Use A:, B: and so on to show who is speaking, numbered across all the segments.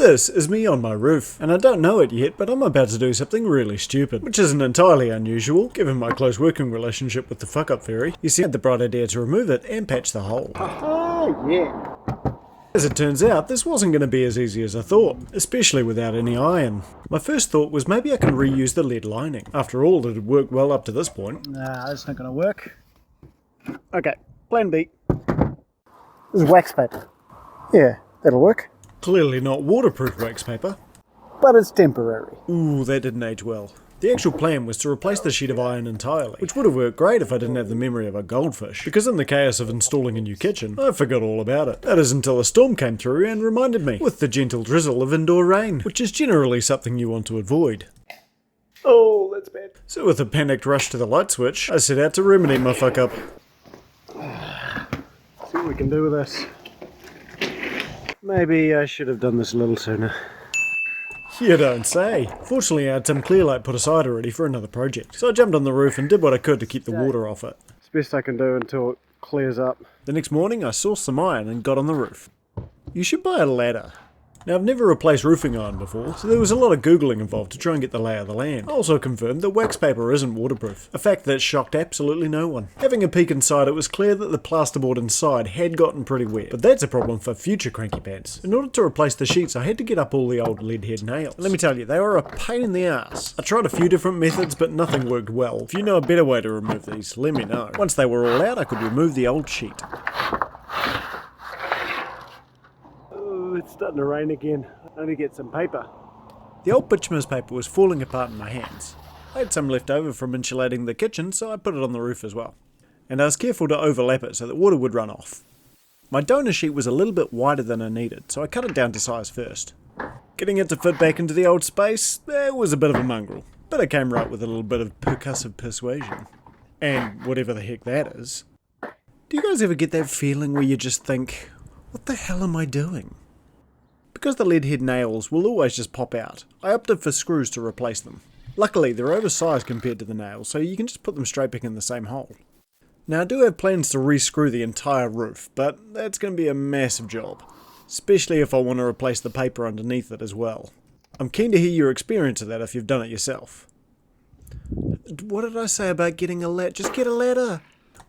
A: This is me on my roof, and I don't know it yet, but I'm about to do something really stupid, which isn't entirely unusual, given my close working relationship with the fuck-up fairy. You see, I had the bright idea to remove it and patch the hole.
B: Oh, yeah.
A: As it turns out, this wasn't going to be as easy as I thought, especially without any iron. My first thought was maybe I can reuse the lead lining. After all, it had worked well up to this point.
B: Nah, that's not going to work. Okay, plan B. This is wax paper. Yeah, that'll work.
A: Clearly not waterproof wax paper.
B: But it's temporary.
A: Ooh, that didn't age well. The actual plan was to replace the sheet of iron entirely, which would have worked great if I didn't have the memory of a goldfish, because in the chaos of installing a new kitchen, I forgot all about it. That is until a storm came through and reminded me, with the gentle drizzle of indoor rain, which is generally something you want to avoid.
B: Oh, that's bad.
A: So with a panicked rush to the light switch, I set out to remedy my fuck-up.
B: See what we can do with this. Maybe I should have done this a little sooner.
A: You don't say. Fortunately, I had some clear light put aside already for another project, so I jumped on the roof and did what I could to keep the water off it.
B: It's the best I can do until it clears up.
A: The next morning, I sourced some iron and got on the roof. You should buy a ladder. Now, I've never replaced roofing iron before, so there was a lot of googling involved to try and get the lay of the land. I also confirmed that wax paper isn't waterproof, a fact that shocked absolutely no one. Having a peek inside, it was clear that the plasterboard inside had gotten pretty wet, but that's a problem for future Cranky Pants. In order to replace the sheets, I had to get up all the old lead head nails. And let me tell you, they were a pain in the ass. I tried a few different methods, but nothing worked well. If you know a better way to remove these, let me know. Once they were all out, I could remove the old sheet.
B: It's starting to rain again. I need to get some paper.
A: The old bituminous paper was falling apart in my hands. I had some left over from insulating the kitchen, so I put it on the roof as well. And I was careful to overlap it so that water would run off. My donor sheet was a little bit wider than I needed, so I cut it down to size first. Getting it to fit back into the old space, it was a bit of a mongrel, but it came right with a little bit of percussive persuasion. And whatever the heck that is. Do you guys ever get that feeling where you just think, what the hell am I doing? Because the lead head nails will always just pop out, I opted for screws to replace them. Luckily, they're oversized compared to the nails, so you can just put them straight back in the same hole. Now, I do have plans to re-screw the entire roof, but that's going to be a massive job, especially if I want to replace the paper underneath it as well. I'm keen to hear your experience of that if you've done it yourself. What did I say about getting a ladder? Just get a ladder!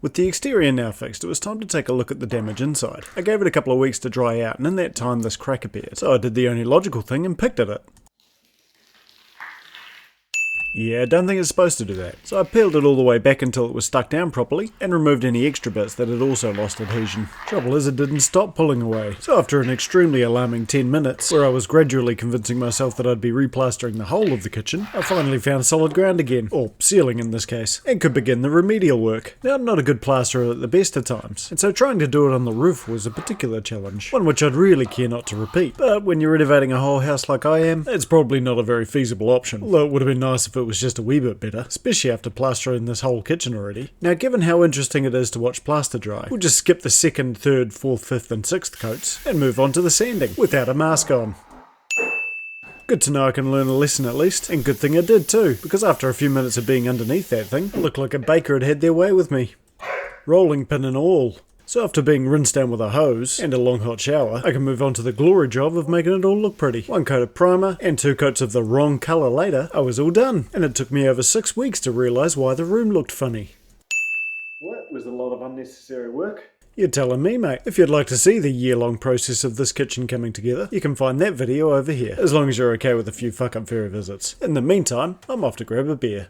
A: With the exterior now fixed, it was time to take a look at the damage inside. I gave it a couple of weeks to dry out, and in that time this crack appeared, so I did the only logical thing and picked at it. Yeah, I don't think it's supposed to do that, so I peeled it all the way back until it was stuck down properly, and removed any extra bits that had also lost adhesion. Trouble is, it didn't stop pulling away, so after an extremely alarming 10 minutes, where I was gradually convincing myself that I'd be replastering the whole of the kitchen, I finally found solid ground again, or ceiling in this case, and could begin the remedial work. Now, I'm not a good plasterer at the best of times, and so trying to do it on the roof was a particular challenge, one which I'd really care not to repeat, but when you're renovating a whole house like I am, it's probably not a very feasible option, although it would have been nice if it was just a wee bit better, especially after plastering this whole kitchen already. Now, given how interesting it is to watch plaster dry, we'll just skip the 2nd, 3rd, 4th, 5th and 6th coats and move on to the sanding without a mask on. Good to know I can learn a lesson at least, and good thing I did too, because after a few minutes of being underneath that thing, it looked like a baker had had their way with me. Rolling pin and all. So after being rinsed down with a hose and a long hot shower, I can move on to the glory job of making it all look pretty. 1 coat of primer and 2 coats of the wrong colour later, I was all done. And it took me over 6 weeks to realise why the room looked funny.
B: Well, that was a lot of unnecessary work.
A: You're telling me, mate. If you'd like to see the year-long process of this kitchen coming together, you can find that video over here, as long as you're okay with a few fuck-up fairy visits. In the meantime, I'm off to grab a beer.